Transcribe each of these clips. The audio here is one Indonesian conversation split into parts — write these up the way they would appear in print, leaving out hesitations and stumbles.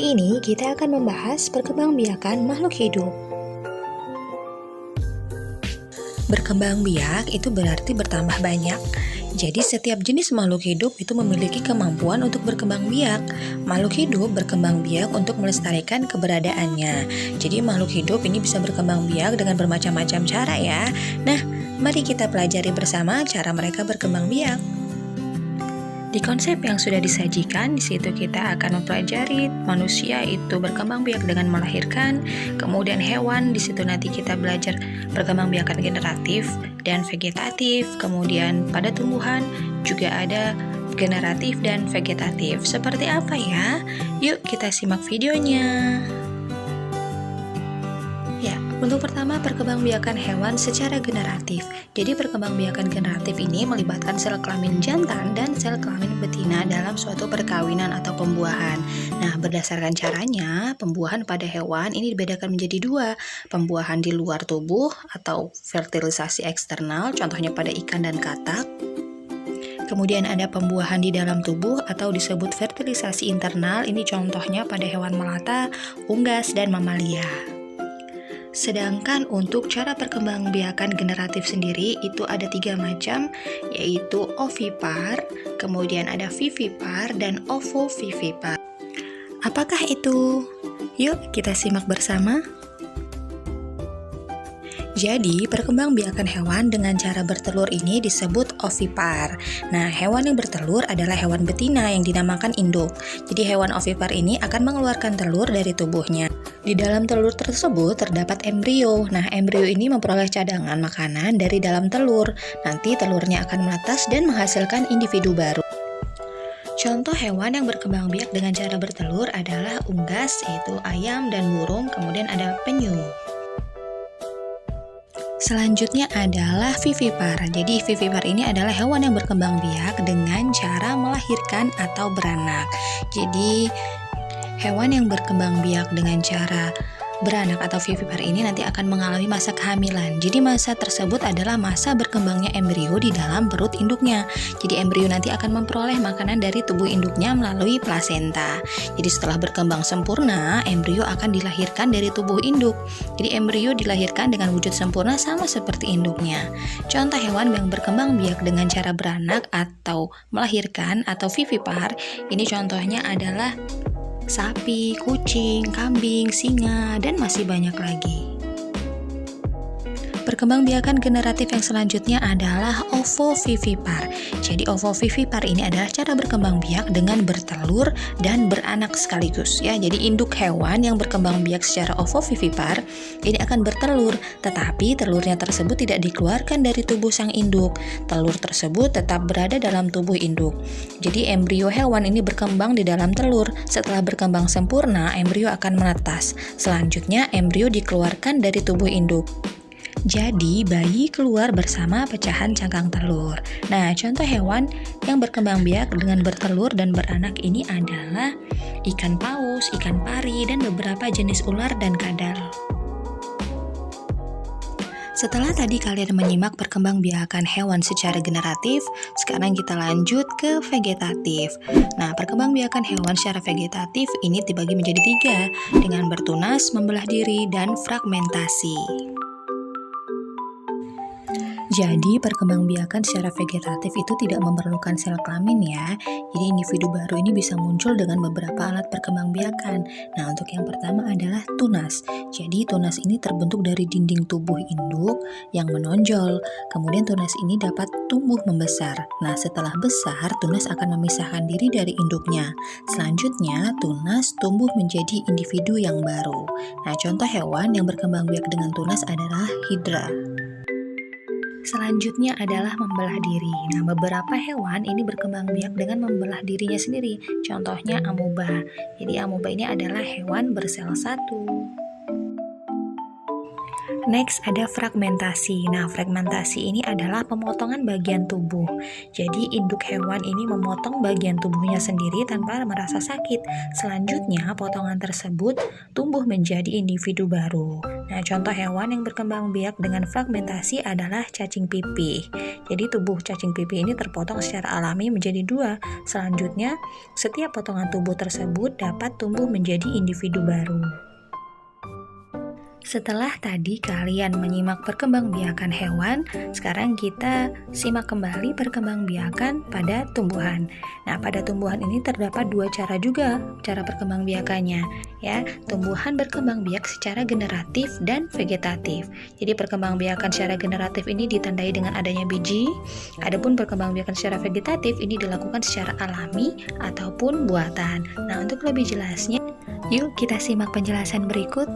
Kali ini kita akan membahas perkembangbiakan makhluk hidup. Berkembang biak itu berarti bertambah banyak. Jadi setiap jenis makhluk hidup itu memiliki kemampuan untuk berkembang biak. Makhluk hidup berkembang biak untuk melestarikan keberadaannya. Jadi makhluk hidup ini bisa berkembang biak dengan bermacam-macam cara ya. Nah, mari kita pelajari bersama cara mereka berkembang biak. Di konsep yang sudah disajikan, di situ kita akan mempelajari manusia itu berkembang biak dengan melahirkan, kemudian hewan, di situ nanti kita belajar perkembangbiakan generatif dan vegetatif, kemudian pada tumbuhan juga ada generatif dan vegetatif. Seperti apa ya? Yuk kita simak videonya. Ya, untuk pertama perkembangbiakan hewan secara generatif. Jadi perkembangbiakan generatif ini melibatkan sel kelamin jantan dan sel kelamin betina dalam suatu perkawinan atau pembuahan. Nah, berdasarkan caranya, pembuahan pada hewan ini dibedakan menjadi dua. Pembuahan di luar tubuh atau fertilisasi eksternal, contohnya pada ikan dan katak. Kemudian ada pembuahan di dalam tubuh atau disebut fertilisasi internal, ini contohnya pada hewan melata, unggas, dan mamalia. Sedangkan untuk cara perkembangbiakan generatif sendiri itu ada 3 macam, yaitu ovipar, kemudian ada vivipar, dan ovovivipar. Apakah itu? Yuk kita simak bersama. Jadi, perkembangbiakan hewan dengan cara bertelur ini disebut ovipar. Nah, hewan yang bertelur adalah hewan betina yang dinamakan induk. Jadi, hewan ovipar ini akan mengeluarkan telur dari tubuhnya. Di dalam telur tersebut terdapat embrio. Nah, embrio ini memperoleh cadangan makanan dari dalam telur. Nanti telurnya akan menetas dan menghasilkan individu baru. Contoh hewan yang berkembang biak dengan cara bertelur adalah unggas, yaitu ayam dan burung, kemudian ada penyu. Selanjutnya adalah vivipar. Jadi vivipar ini adalah hewan yang berkembang biak dengan cara melahirkan atau beranak. Jadi hewan yang berkembang biak dengan cara beranak atau vivipar ini nanti akan mengalami masa kehamilan. Jadi masa tersebut adalah masa berkembangnya embrio di dalam perut induknya. Jadi embrio nanti akan memperoleh makanan dari tubuh induknya melalui plasenta. Jadi setelah berkembang sempurna, embrio akan dilahirkan dari tubuh induk. Jadi embrio dilahirkan dengan wujud sempurna sama seperti induknya. Contoh hewan yang berkembang biak dengan cara beranak atau melahirkan atau vivipar, ini contohnya adalah sapi, kucing, kambing, singa, dan masih banyak lagi. Perkembangbiakan generatif yang selanjutnya adalah ovovivipar. Jadi ovovivipar ini adalah cara berkembang biak dengan bertelur dan beranak sekaligus ya. Jadi induk hewan yang berkembang biak secara ovovivipar ini akan bertelur, tetapi telurnya tersebut tidak dikeluarkan dari tubuh sang induk. Telur tersebut tetap berada dalam tubuh induk. Jadi embrio hewan ini berkembang di dalam telur. Setelah berkembang sempurna, embrio akan menetas. Selanjutnya embrio dikeluarkan dari tubuh induk. Jadi, bayi keluar bersama pecahan cangkang telur. Nah, contoh hewan yang berkembang biak dengan bertelur dan beranak ini adalah ikan paus, ikan pari, dan beberapa jenis ular dan kadal. Setelah tadi kalian menyimak perkembangbiakan hewan secara generatif, sekarang kita lanjut ke vegetatif. Nah, perkembangbiakan hewan secara vegetatif ini dibagi menjadi 3, dengan bertunas, membelah diri, dan fragmentasi. Jadi, perkembangbiakan secara vegetatif itu tidak memerlukan sel kelamin ya. Jadi, individu baru ini bisa muncul dengan beberapa alat perkembangbiakan. Nah, untuk yang pertama adalah tunas. Jadi, tunas ini terbentuk dari dinding tubuh induk yang menonjol. Kemudian tunas ini dapat tumbuh membesar. Nah, setelah besar, tunas akan memisahkan diri dari induknya. Selanjutnya, tunas tumbuh menjadi individu yang baru. Nah, contoh hewan yang berkembang biak dengan tunas adalah hidra. Selanjutnya adalah membelah diri. Nah, beberapa hewan ini berkembang biak dengan membelah dirinya sendiri. Contohnya amoeba. Jadi amoeba ini adalah hewan bersel satu. Next ada fragmentasi. Nah, fragmentasi ini adalah pemotongan bagian tubuh. Jadi induk hewan ini memotong bagian tubuhnya sendiri tanpa merasa sakit. Selanjutnya, potongan tersebut tumbuh menjadi individu baru. Nah, contoh hewan yang berkembang biak dengan fragmentasi adalah cacing pipih. Jadi tubuh cacing pipih ini terpotong secara alami menjadi dua. Selanjutnya, setiap potongan tubuh tersebut dapat tumbuh menjadi individu baru. Setelah tadi kalian menyimak perkembangbiakan hewan, sekarang kita simak kembali perkembangbiakan pada tumbuhan. Nah, pada tumbuhan ini terdapat dua cara juga cara perkembangbiakannya, ya. Tumbuhan berkembang biak secara generatif dan vegetatif. Jadi perkembangbiakan secara generatif ini ditandai dengan adanya biji, adapun perkembangbiakan secara vegetatif ini dilakukan secara alami ataupun buatan. Nah, untuk lebih jelasnya, yuk kita simak penjelasan berikut.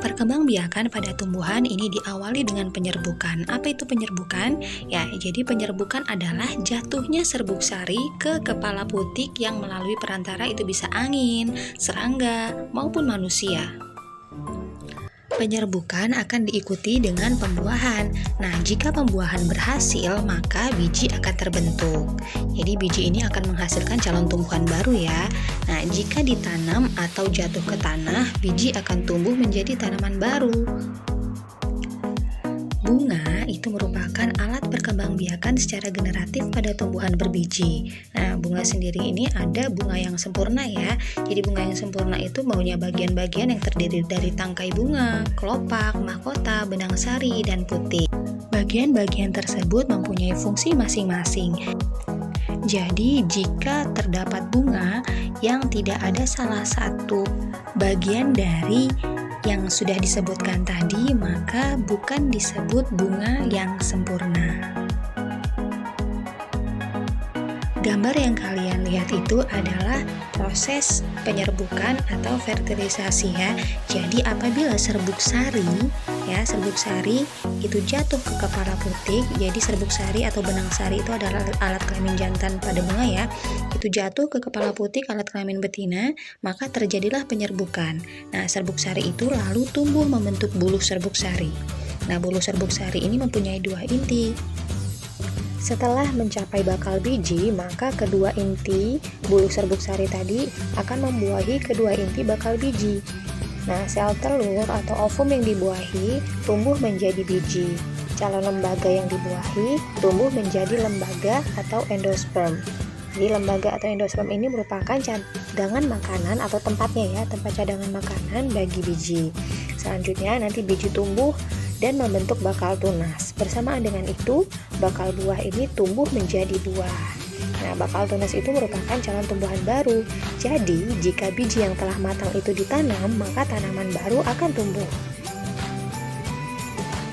Perkembangbiakan pada tumbuhan ini diawali dengan penyerbukan. Apa itu penyerbukan? Ya, jadi penyerbukan adalah jatuhnya serbuk sari ke kepala putik yang melalui perantara itu bisa angin, serangga, maupun manusia. Penyerbukan akan diikuti dengan pembuahan. Nah, jika pembuahan berhasil, maka biji akan terbentuk. Jadi biji ini akan menghasilkan calon tumbuhan baru ya. Nah, jika ditanam atau jatuh ke tanah, biji akan tumbuh menjadi tanaman baru. Bunga itu merupakan alat perkembangbiakan secara generatif pada tumbuhan berbiji. Nah, bunga sendiri ini ada bunga yang sempurna ya. Jadi bunga yang sempurna itu maunya bagian-bagian yang terdiri dari tangkai bunga, kelopak, mahkota, benang sari, dan putik. Bagian-bagian tersebut mempunyai fungsi masing-masing. Jadi, jika terdapat bunga yang tidak ada salah satu bagian dari yang sudah disebutkan tadi, maka bukan disebut bunga yang sempurna. Gambar yang kalian lihat itu adalah proses penyerbukan atau fertilisasi ya. Jadi apabila serbuk sari itu jatuh ke kepala putik, jadi serbuk sari atau benang sari itu adalah alat kelamin jantan pada bunga ya. Itu jatuh ke kepala putik alat kelamin betina, maka terjadilah penyerbukan. Nah, serbuk sari itu lalu tumbuh membentuk buluh serbuk sari. Nah, buluh serbuk sari ini mempunyai dua inti. Setelah mencapai bakal biji, maka kedua inti buluh serbuk sari tadi akan membuahi kedua inti bakal biji. Nah, sel telur atau ovum yang dibuahi tumbuh menjadi biji. Calon lembaga yang dibuahi tumbuh menjadi lembaga atau endosperm. Jadi lembaga atau endosperm ini merupakan cadangan makanan atau tempatnya ya, tempat cadangan makanan bagi biji. Selanjutnya nanti biji tumbuh dan membentuk bakal tunas. Bersamaan dengan itu, bakal buah ini tumbuh menjadi buah. Nah, bakal tunas itu merupakan calon tumbuhan baru. Jadi, jika biji yang telah matang itu ditanam, maka tanaman baru akan tumbuh.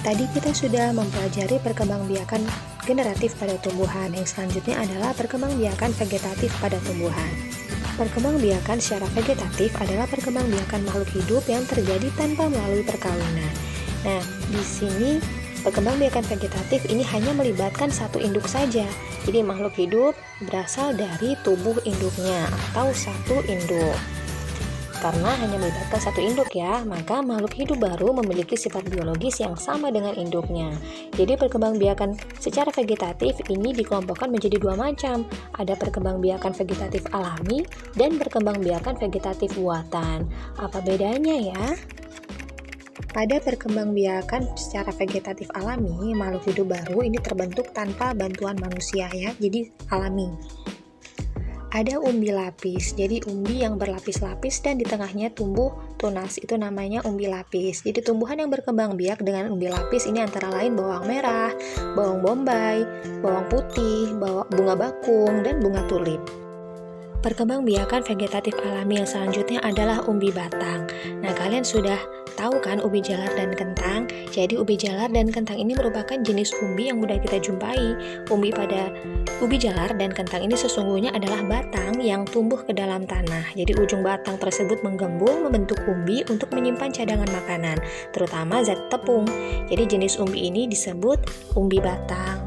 Tadi kita sudah mempelajari perkembangbiakan generatif pada tumbuhan. Yang selanjutnya adalah perkembangbiakan vegetatif pada tumbuhan. Perkembangbiakan secara vegetatif adalah perkembangbiakan makhluk hidup yang terjadi tanpa melalui perkawinan. Nah, di sini perkembangbiakan vegetatif ini hanya melibatkan satu induk saja. Jadi makhluk hidup berasal dari tubuh induknya atau satu induk. Karena hanya melibatkan satu induk ya, maka makhluk hidup baru memiliki sifat biologis yang sama dengan induknya. Jadi perkembangbiakan secara vegetatif ini dikelompokkan menjadi dua macam. Ada perkembangbiakan vegetatif alami dan perkembangbiakan vegetatif buatan. Apa bedanya ya? Pada perkembangbiakan secara vegetatif alami, makhluk hidup baru ini terbentuk tanpa bantuan manusia ya, jadi alami. Ada umbi lapis, jadi umbi yang berlapis-lapis dan di tengahnya tumbuh tunas, itu namanya umbi lapis. Jadi tumbuhan yang berkembang biak dengan umbi lapis ini antara lain bawang merah, bawang bombay, bawang putih, bunga bakung, dan bunga tulip. Perkembangbiakan vegetatif alami yang selanjutnya adalah umbi batang. Nah, kalian sudah tahu kan ubi jalar dan kentang? Jadi ubi jalar dan kentang ini merupakan jenis umbi yang mudah kita jumpai. Umbi pada ubi jalar dan kentang ini sesungguhnya adalah batang yang tumbuh ke dalam tanah. Jadi ujung batang tersebut menggembung membentuk umbi untuk menyimpan cadangan makanan, terutama zat tepung. Jadi jenis umbi ini disebut umbi batang.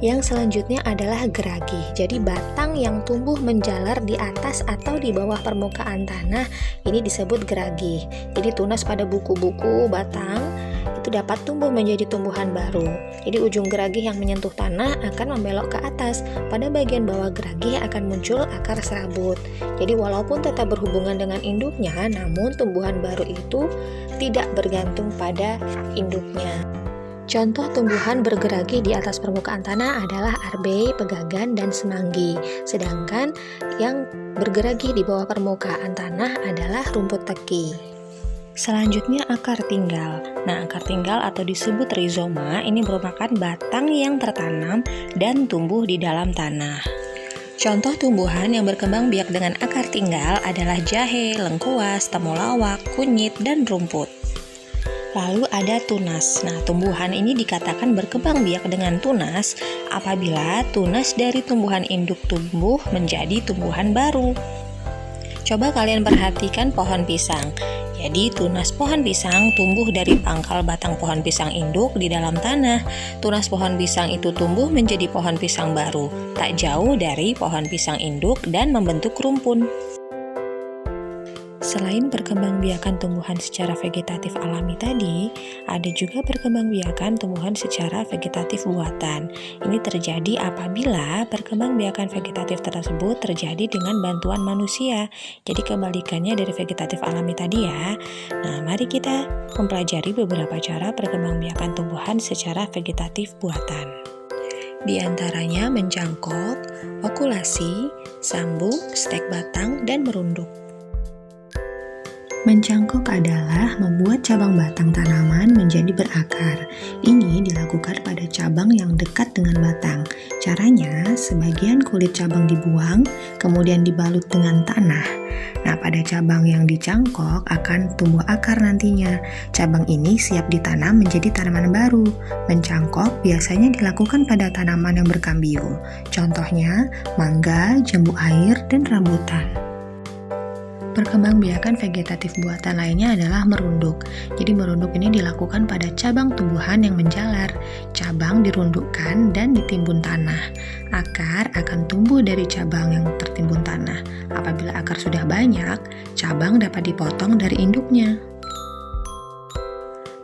Yang selanjutnya adalah geragi. Jadi batang yang tumbuh menjalar di atas atau di bawah permukaan tanah ini disebut geragi. Jadi tunas pada buku-buku batang itu dapat tumbuh menjadi tumbuhan baru. Jadi ujung geragi yang menyentuh tanah akan membelok ke atas. Pada bagian bawah geragi akan muncul akar serabut. Jadi walaupun tetap berhubungan dengan induknya, namun tumbuhan baru itu tidak bergantung pada induknya. Contoh tumbuhan bergeragi di atas permukaan tanah adalah arbei, pegagan, dan semanggi. Sedangkan yang bergeragi di bawah permukaan tanah adalah rumput teki. Selanjutnya akar tinggal. Nah, akar tinggal atau disebut rizoma ini merupakan batang yang tertanam dan tumbuh di dalam tanah. Contoh tumbuhan yang berkembang biak dengan akar tinggal adalah jahe, lengkuas, temulawak, kunyit, dan rumput. Lalu ada tunas. Nah, tumbuhan ini dikatakan berkembang biak dengan tunas apabila tunas dari tumbuhan induk tumbuh menjadi tumbuhan baru. Coba kalian perhatikan pohon pisang. Jadi tunas pohon pisang tumbuh dari pangkal batang pohon pisang induk di dalam tanah. Tunas pohon pisang itu tumbuh menjadi pohon pisang baru, tak jauh dari pohon pisang induk dan membentuk rumpun. Selain perkembangbiakan tumbuhan secara vegetatif alami tadi, ada juga perkembangbiakan tumbuhan secara vegetatif buatan. Ini terjadi apabila perkembangbiakan vegetatif tersebut terjadi dengan bantuan manusia. Jadi kebalikannya dari vegetatif alami tadi ya. Nah, mari kita mempelajari beberapa cara perkembangbiakan tumbuhan secara vegetatif buatan. Di antaranya mencangkok, okulasi, sambung, stek batang, dan merunduk. Mencangkok adalah membuat cabang batang tanaman menjadi berakar. Ini dilakukan pada cabang yang dekat dengan batang. Caranya, sebagian kulit cabang dibuang, kemudian dibalut dengan tanah. Nah, pada cabang yang dicangkok akan tumbuh akar nantinya. Cabang ini siap ditanam menjadi tanaman baru. Mencangkok biasanya dilakukan pada tanaman yang berkambium. Contohnya, mangga, jambu air, dan rambutan. Perkembangbiakan vegetatif buatan lainnya adalah merunduk. Jadi merunduk ini dilakukan pada cabang tumbuhan yang menjalar. Cabang dirundukkan dan ditimbun tanah. Akar akan tumbuh dari cabang yang tertimbun tanah. Apabila akar sudah banyak, cabang dapat dipotong dari induknya.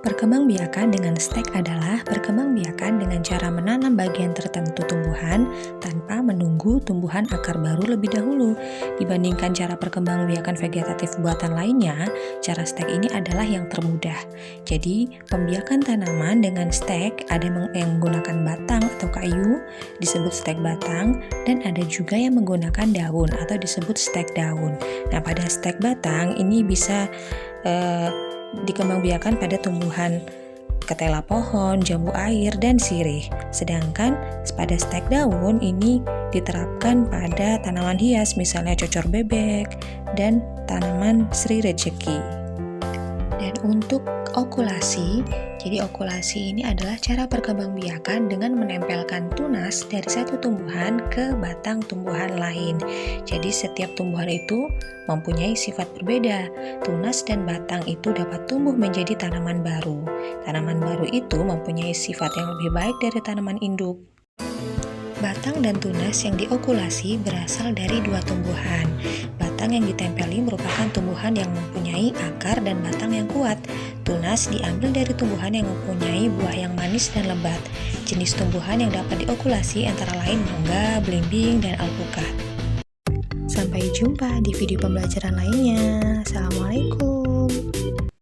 Perkembangbiakan dengan stek adalah perkembangbiakan dengan cara menanam bagian tertentu tumbuhan tanpa menunggu tumbuhan akar baru lebih dahulu. Dibandingkan cara perkembangbiakan vegetatif buatan lainnya, cara stek ini adalah yang termudah. Jadi, pembiakan tanaman dengan stek ada yang menggunakan batang atau kayu, disebut stek batang, dan ada juga yang menggunakan daun atau disebut stek daun. Nah, pada stek batang ini bisa dikembangbiakan pada tumbuhan ketela pohon, jambu air, dan sirih. Sedangkan pada stek daun ini diterapkan pada tanaman hias misalnya cocor bebek dan tanaman sri rejeki. Dan untuk okulasi, jadi okulasi ini adalah cara perkembangbiakan dengan menempelkan tunas dari satu tumbuhan ke batang tumbuhan lain. Jadi setiap tumbuhan itu mempunyai sifat berbeda. Tunas dan batang itu dapat tumbuh menjadi tanaman baru. Tanaman baru itu mempunyai sifat yang lebih baik dari tanaman induk. Batang dan tunas yang diokulasi berasal dari dua tumbuhan. Batang yang ditempeli merupakan tumbuhan yang mempunyai akar dan batang yang kuat. Tunas diambil dari tumbuhan yang mempunyai buah yang manis dan lebat. Jenis tumbuhan yang dapat diokulasi antara lain mangga, belimbing, dan alpukat. Sampai jumpa di video pembelajaran lainnya. Assalamualaikum.